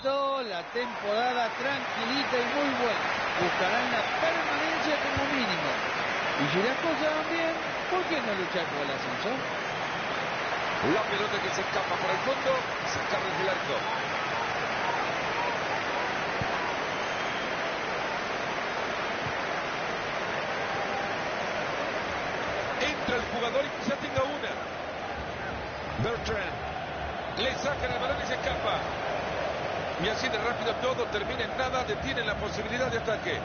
campeonato, la temporada tranquilita y muy buena. Buscarán la permanencia como mínimo. Y si las cosas van bien, ¿por qué no luchar por el ascenso? La pelota que se escapa por el fondo, sacar desde el arco. Entra el jugador y quizá tenga una. Bertrand le sacan el balón y se escapa. Y así de rápido todo termina en nada, detienen la posibilidad de ataque.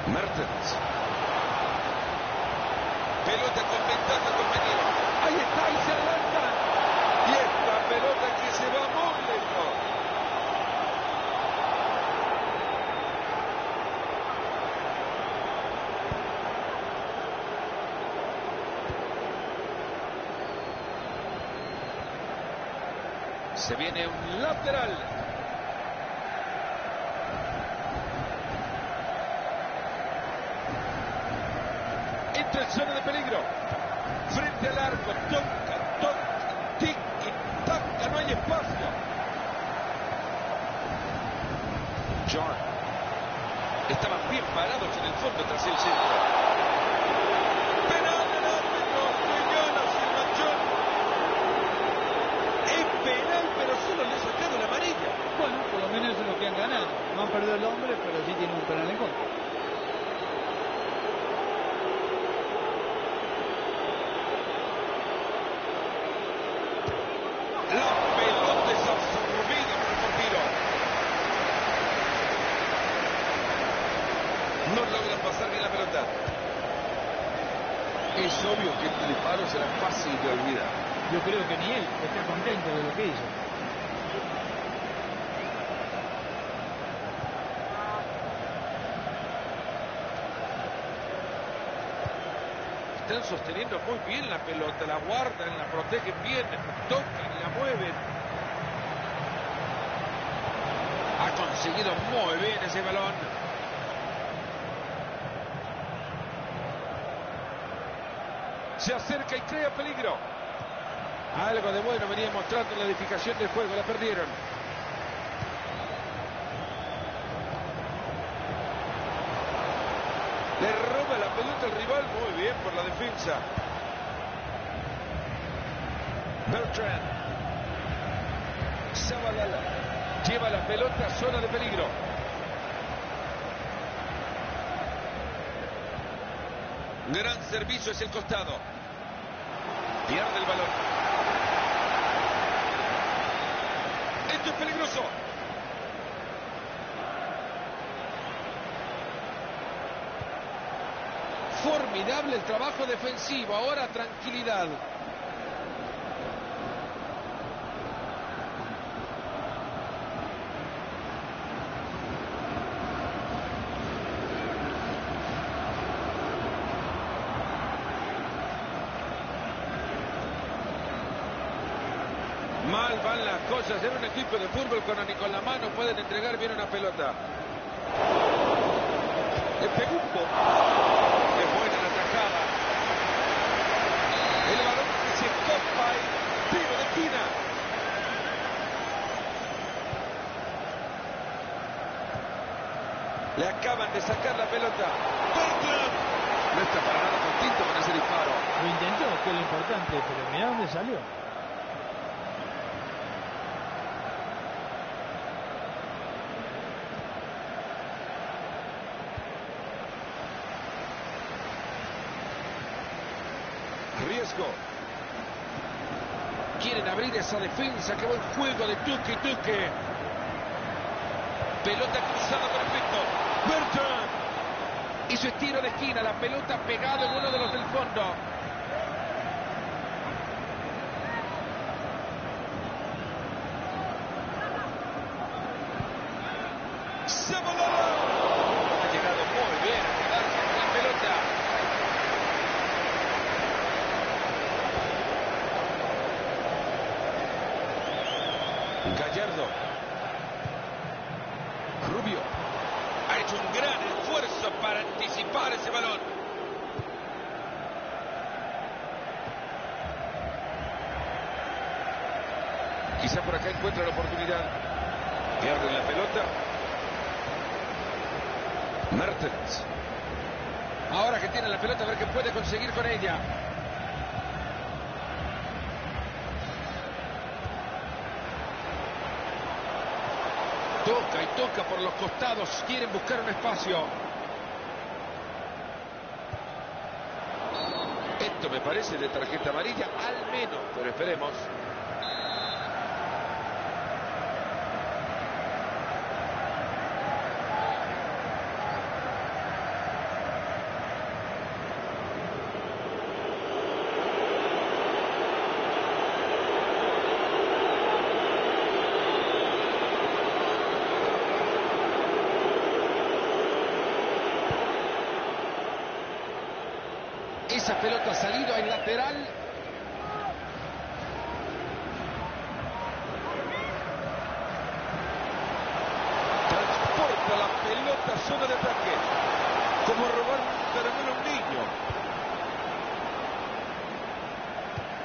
Mertens. Pelota con ventaja compañero. Ahí está, y se adelanta. Y esta pelota que se va muy lejos. Se viene un lateral. Entra en zona de peligro. Frente al arco. Toca, tiki, taca. No hay espacio. John. Estaban bien parados en el fondo tras el centro. Penal del árbitro. Que gana sin manchón. Es penal, pero solo le ha sacado la amarilla. Bueno, por lo menos eso es lo que han ganado. No han perdido el hombre, pero sí tienen un penal en contra. La pelota es absorbida por el portero. No logran pasar bien la pelota. Es obvio que este disparo será fácil de olvidar. Yo creo que ni él está contento de lo que hizo. Están sosteniendo muy bien la pelota, la guardan, la protegen bien, tocan, la mueven. Ha conseguido muy bien ese balón. Se acerca y crea peligro. Algo de bueno venía mostrando en la edificación del juego, la perdieron. Le roba la pelota al rival, muy bien por la defensa. Bertrand. Zabalala. Lleva la pelota a zona de peligro. Gran servicio hacia el costado. Pierde el balón. Esto es peligroso. Formidable el trabajo defensivo. Ahora tranquilidad. Mal van las cosas en un equipo de fútbol cuando ni con la mano pueden entregar bien una pelota. Le pegó un poco. Qué buena la atajada. El balón que se escapa y tiro de esquina. Le acaban de sacar la pelota. Bertrand. No está para nada contento con ese disparo. Lo intentó, que es lo importante, pero mirá dónde salió. Riesgo. Quieren abrir esa defensa. Qué buen juego de Tuque. Pelota cruzada perfecto. Bertrand. Hizo estiro de esquina. La pelota pegada en uno de los del fondo. Zabalala. Ha llegado muy bien a quedarse con la pelota. Gallardo. Rubio. Ha hecho un gran esfuerzo para anticipar ese balón. Quizá por acá encuentra la oportunidad. Pierden la pelota. Mertens. Ahora que tiene la pelota, a ver qué puede conseguir con ella. Toca y toca por los costados. Quieren buscar un espacio. Esto me parece de tarjeta amarilla, al menos, pero esperemos. Esa pelota ha salido en lateral. Transporta la pelota a zona de ataque. Como robar un caramelo a un niño.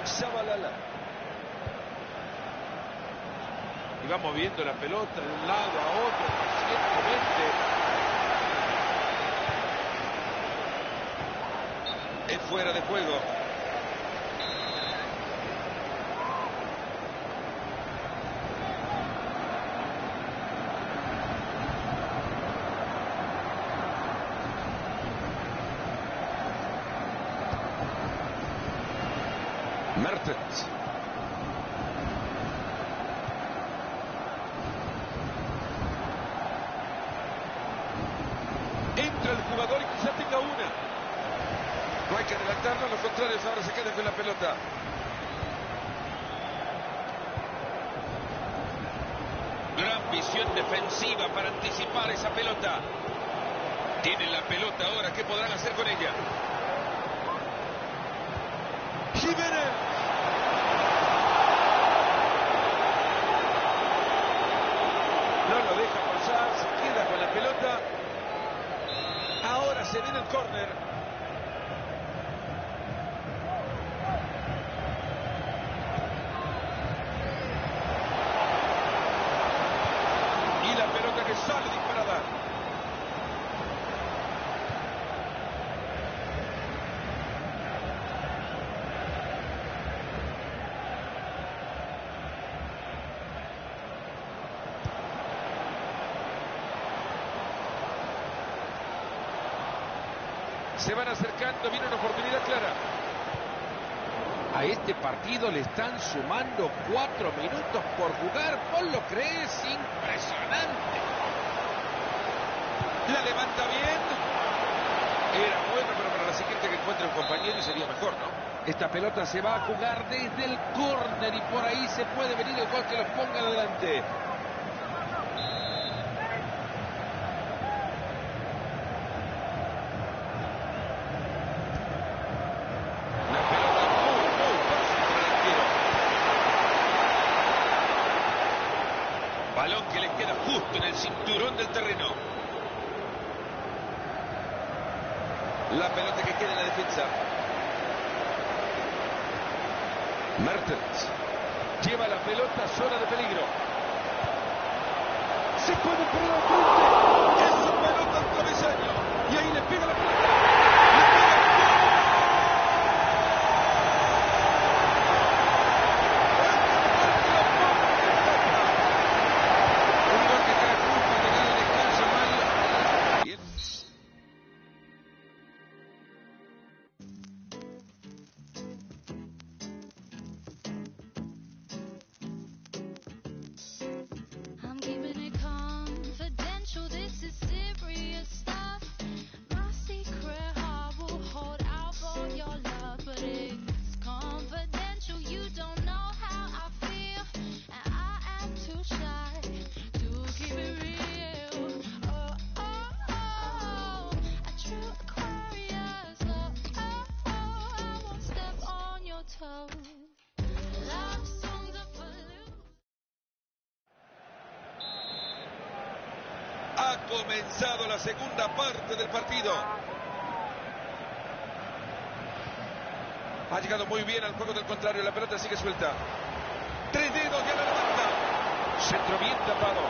Zabalala. Y va moviendo la pelota de un lado a otro pacientemente. Es fuera de juego. Mertens. Entra el jugador y quizá tenga una. No hay que adelantarlo, los contrarios ahora se quedan con la pelota. Gran visión defensiva para anticipar esa pelota. Tienen la pelota ahora, ¿qué podrán hacer con ella? Jiménez. No lo deja pasar, se queda con la pelota. Ahora se viene el córner. Sale disparada. Se van acercando, viene una oportunidad clara. A este partido le están sumando 4 minutos por jugar. ¿Vos lo crees? Impresionante. La levanta bien. Era bueno, pero para la siguiente que encuentre un compañero y sería mejor, ¿no? Esta pelota se va a jugar desde el córner y por ahí se puede venir el gol que los ponga adelante. La pelota muy fácil para el arquero. Balón que le queda justo en el cinturón del terreno. La pelota que queda en la defensa. Mertens. Lleva la pelota a zona de peligro. Se puede poner al frente. Esa pelota al travesaño. Y ahí le pega la pelota. Un gol que cae justo al llegar al descanso mal. Bien. Ha comenzado la segunda parte del partido. Ha llegado muy bien al juego del contrario. La pelota sigue suelta. 3 dedos, ya la levanta. Centro bien tapado.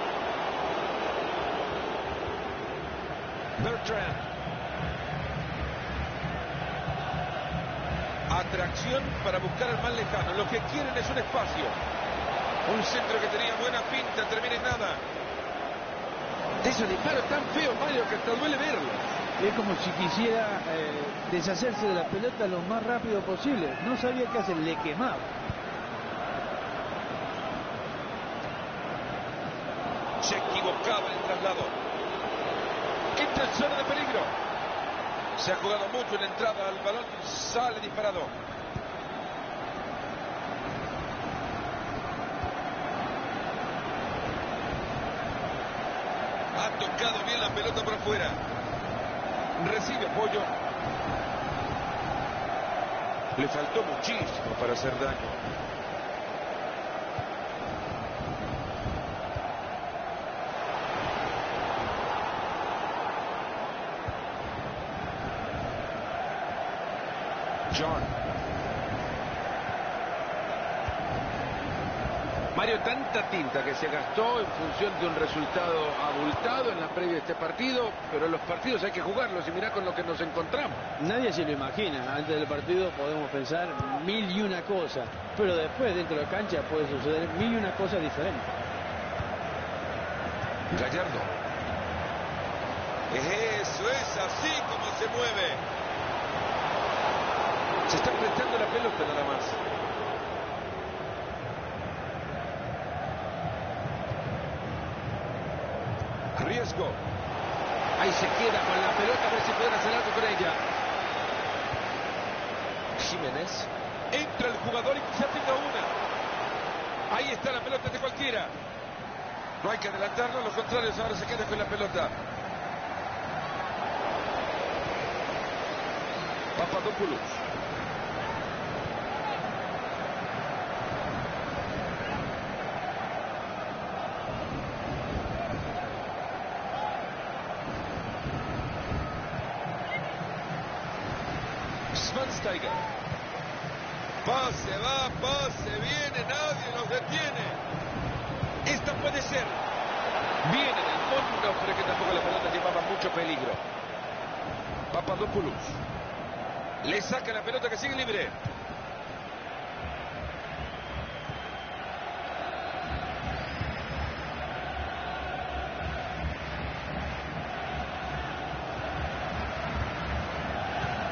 Bertrand. Atracción para buscar al más lejano. Lo que quieren es un espacio. Un centro que tenía buena pinta, termina en nada. De esos disparos tan feos, Mario, que hasta duele verlo. Es como si quisiera deshacerse de la pelota lo más rápido posible. No sabía qué hacer, le quemaba. Se equivocaba en el traslado. Entra en zona de peligro. Se ha jugado mucho en la entrada al balón. Sale disparado. Ha tocado bien la pelota por afuera. Recibe apoyo. Le faltó muchísimo para hacer daño. John. Mario, tanta tinta que se gastó en función de un resultado abultado en la previa de este partido, pero los partidos hay que jugarlos y mirá con lo que nos encontramos. Nadie se lo imagina. Antes del partido podemos pensar mil y una cosas, pero después dentro de la cancha puede suceder mil y una cosas diferentes. Gallardo. Eso es así como se mueve. Se está prestando la pelota nada más. Riesgo. Ahí se queda con la pelota, a ver si pueden hacer algo con ella. Jiménez. Entra el jugador y quizá tenga una. Ahí está la pelota de cualquiera. No hay que adelantarlo, los contrarios ahora se quedan con la pelota. Papadopoulos. Schweinsteiger. Pase, va, pase, viene, nadie los detiene. Esta puede ser. Viene en el fondo, pero que tampoco la pelota llevaba mucho peligro. Papadopoulos. Le saca la pelota que sigue libre.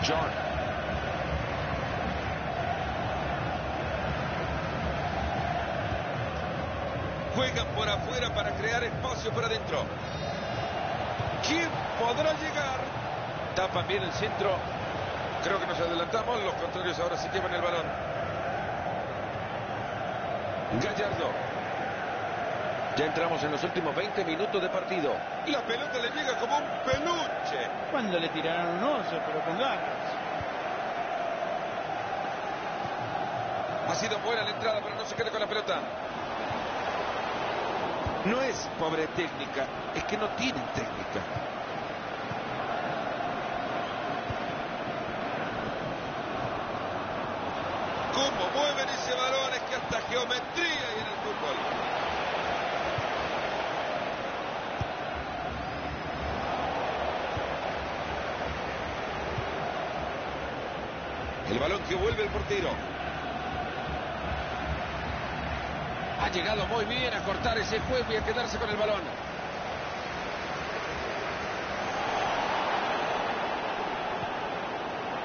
John. Juegan por afuera para crear espacio por adentro. ¿Quién podrá llegar? Tapan bien el centro. Creo que nos adelantamos. Los contrarios ahora se llevan el balón. Gallardo. Ya entramos en los últimos 20 minutos de partido. La pelota le llega como un peluche. Cuando le tiraron un oso, pero con ganas. Ha sido buena la entrada, pero no se queda con la pelota. No es pobre técnica, es que no tienen técnica. ¿Cómo mueven ese balón? Es que hasta geometría hay en el fútbol. El balón que vuelve el portero. Ha llegado muy bien a cortar ese juego y a quedarse con el balón.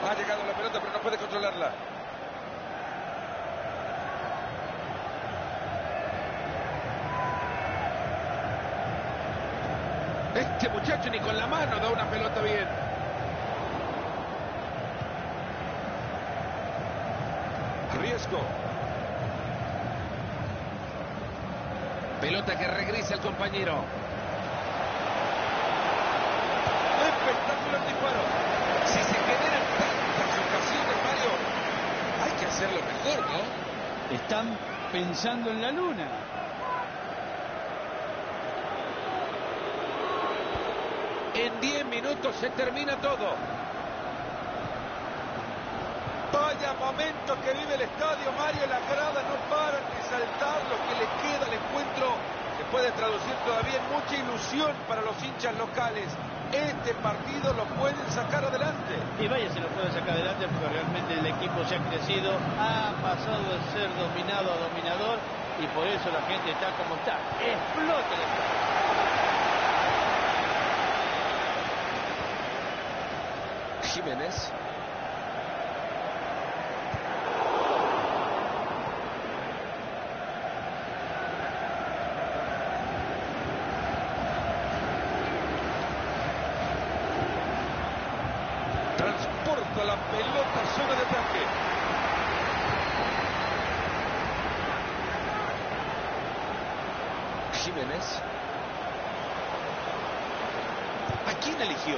Ha llegado la pelota, pero no puede controlarla. Este muchacho ni con la mano da una pelota bien. Riesgo. Pelota que regresa al compañero. Espectacular disparo. Si se generan tantas ocasiones, Mario, hay que hacerlo mejor, ¿no? Están pensando en la luna. En 10 minutos se termina todo. Vaya momento que vive el estadio, Mario. La grada no paran de saltar. Lo que le queda al encuentro que puede traducir todavía en mucha ilusión para los hinchas locales. Este partido lo pueden sacar adelante. Y vaya, se lo pueden sacar adelante porque realmente el equipo se ha crecido, ha pasado de ser dominado a dominador y por eso la gente está como está. ¡Explota el estadio! Jiménez. Transporta la pelota a zona de ataque. Jiménez. ¿A quién eligió?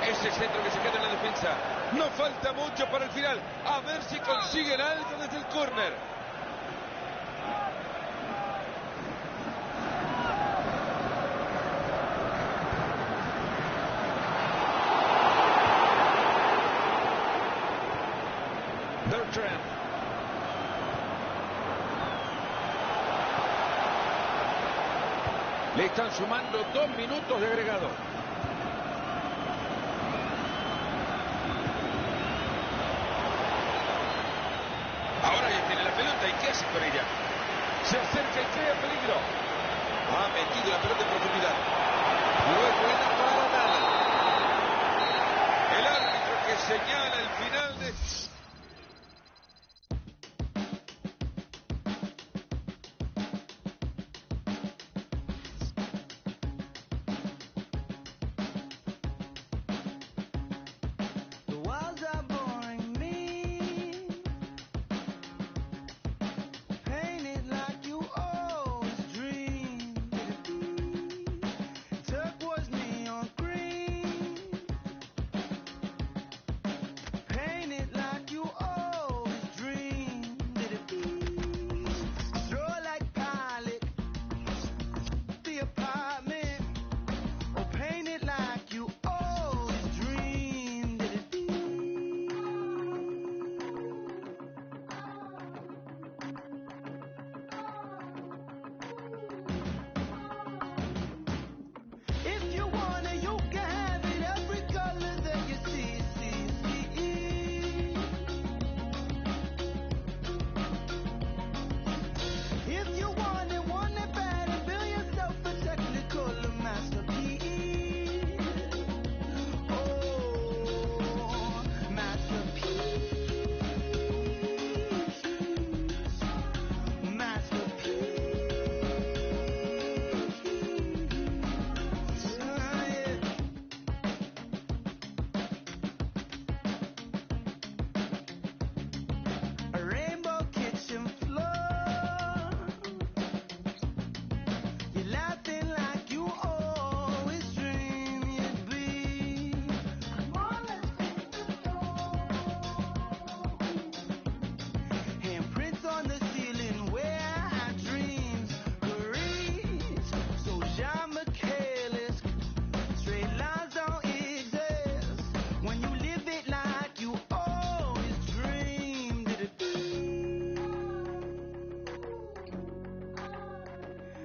Ese centro que se queda en la defensa. No falta mucho para el final. A ver si consiguen algo desde el córner. Bertrand. Le están sumando 2 minutos de agregado. Ahora ya tiene la pelota y ¿qué hace con ella? Se acerca y crea peligro. Ha metido la pelota en profundidad. Luego entra para la nada. El árbitro que señala el final de...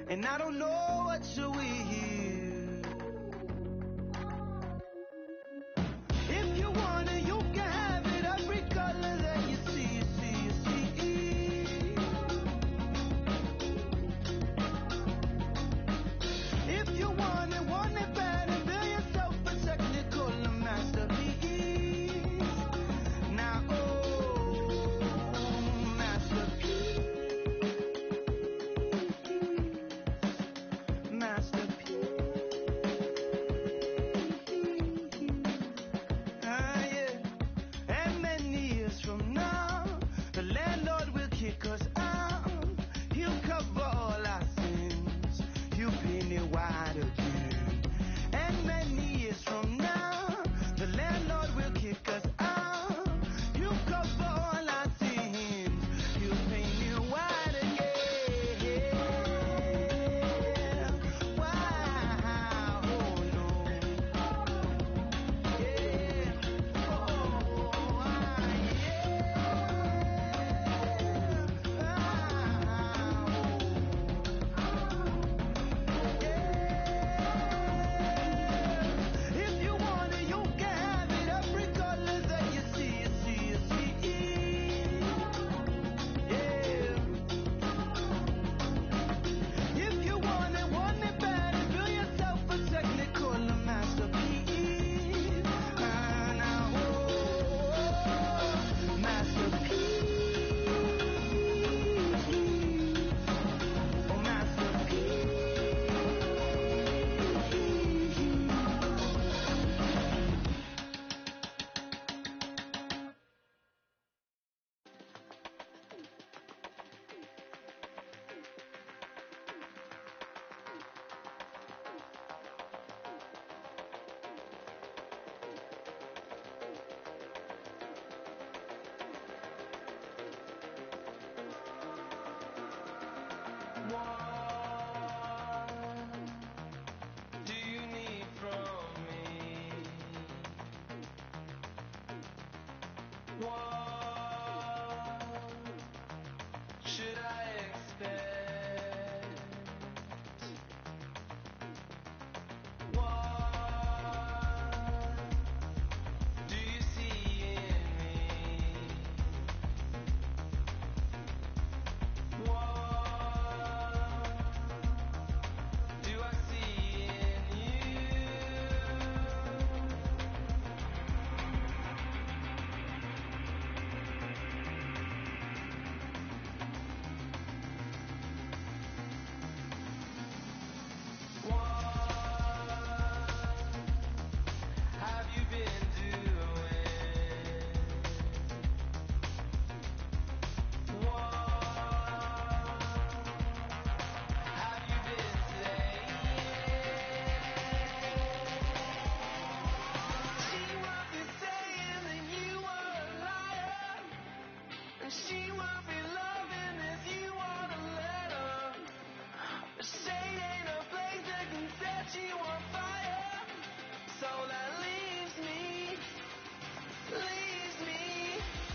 And I don't know what you will hear. If you want it, you can have it. Every color that you see, If you want it bad, and build yourself a technical masterpiece. Now, masterpiece. And she will be loving if you want to let her. But she ain't a place that can set you on fire. So that leaves me.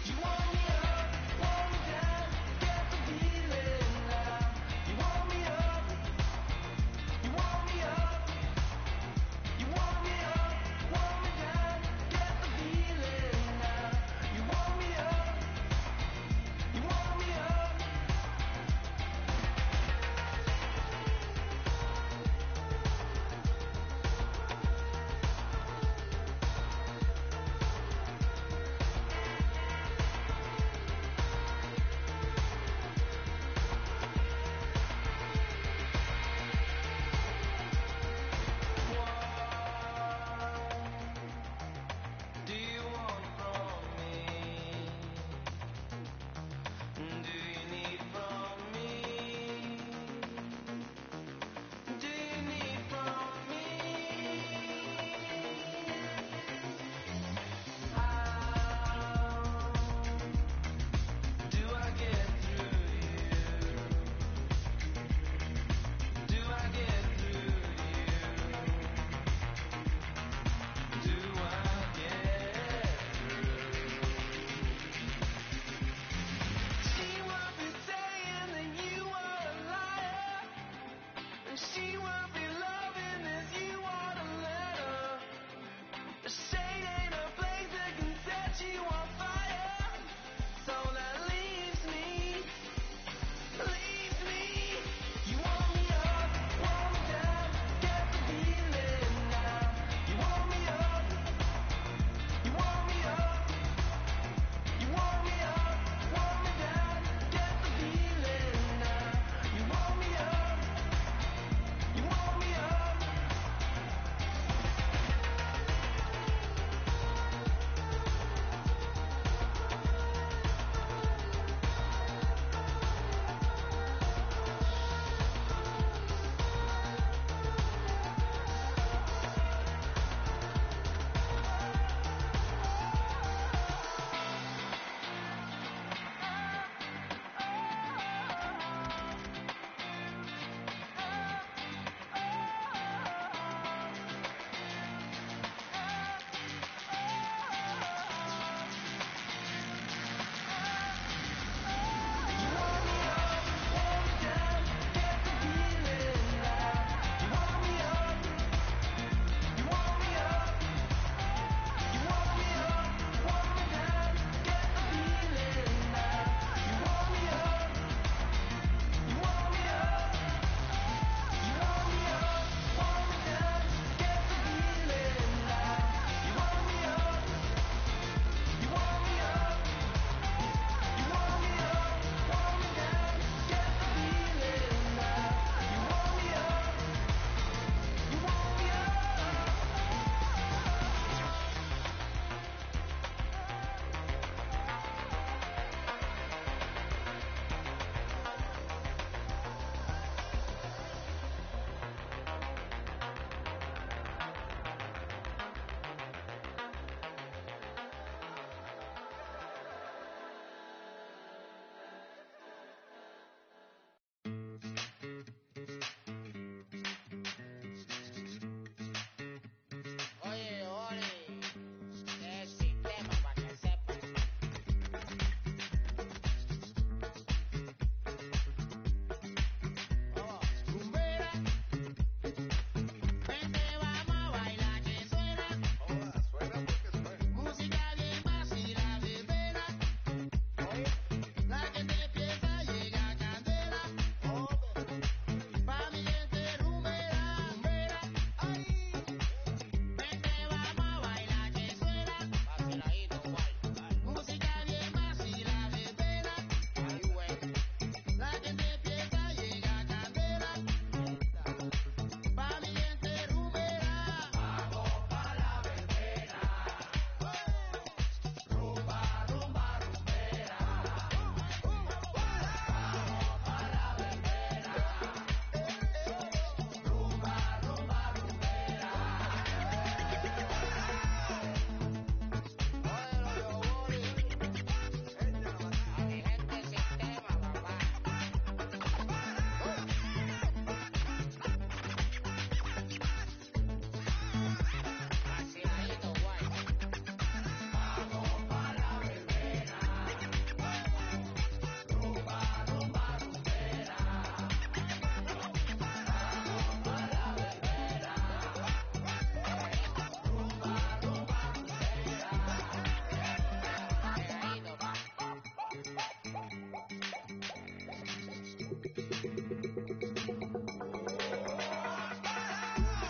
You want me up, want me down, get the feeling now. You want me up, you want me up, you want me up, want me down, get the feeling now. You want me up, you want me up.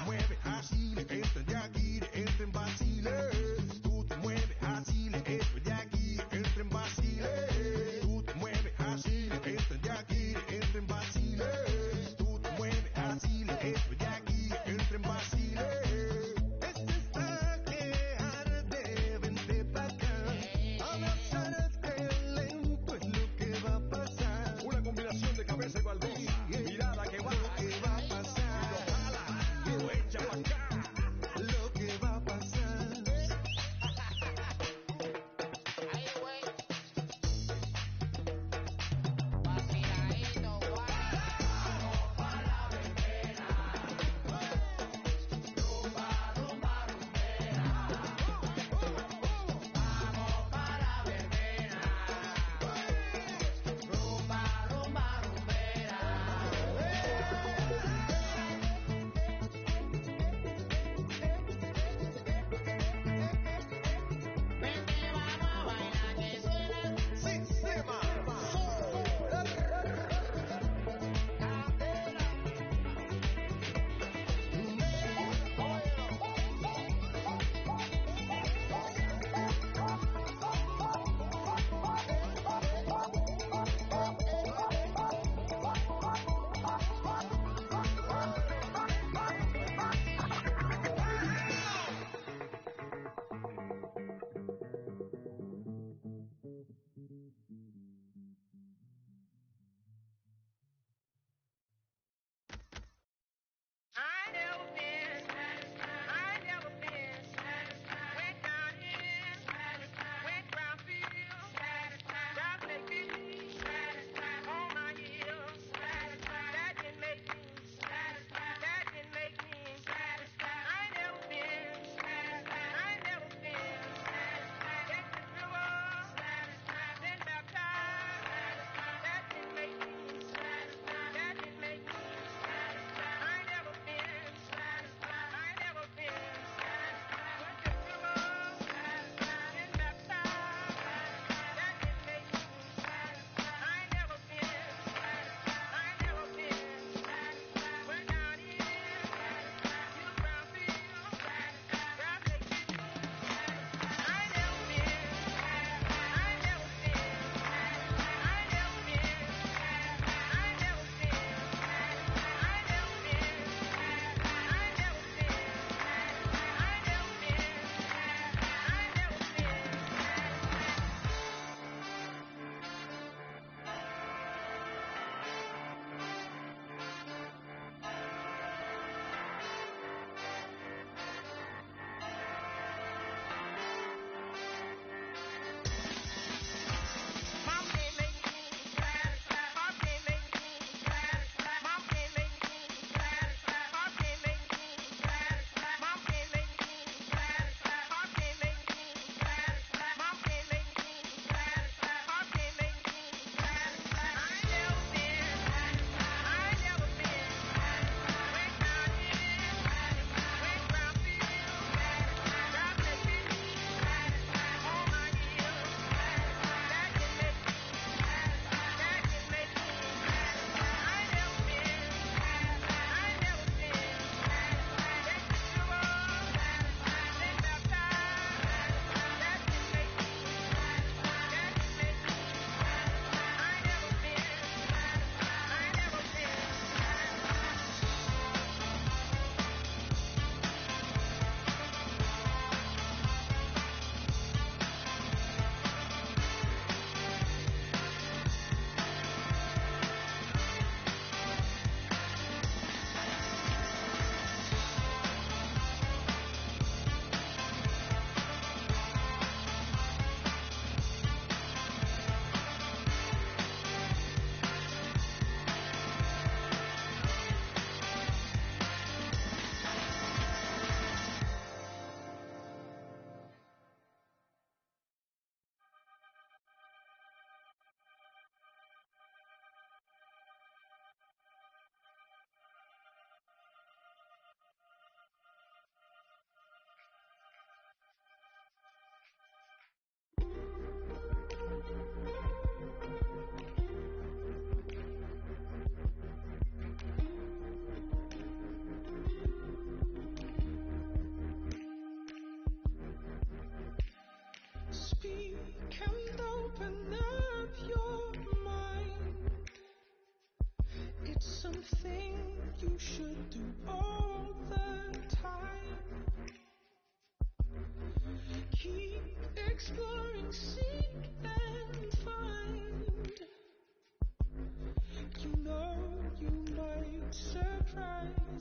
Mueve así, entren de aquí, entren vaciles. Tú te mueves así, entren de aquí, entren vaciles. Tú te mueves así, entren de aquí, entren vaciles. Tú te mueves así, entren de aquí, entren vaciles. Este está que arde, vente pa' acá. Abrazarte lento es lo que va a pasar. Una combinación de cabeza y baldón.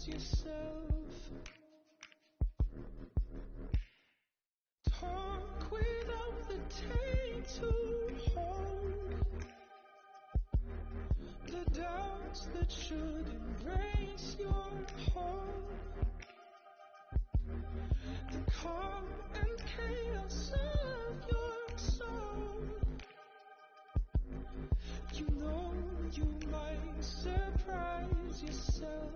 surprise yourself. Talk without the tape to hold the doubts that should embrace your heart. The calm and chaos of your soul. You know you might surprise yourself.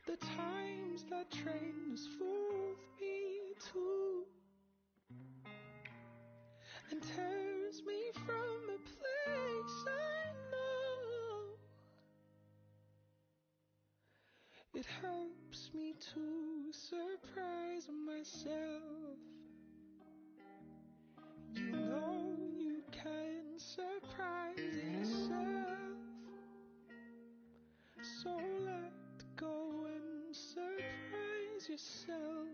The times that train has fooled me too, and tears me from a place I know. It helps me to surprise myself. You know you can surprise yourself. So let go and surprise yourself.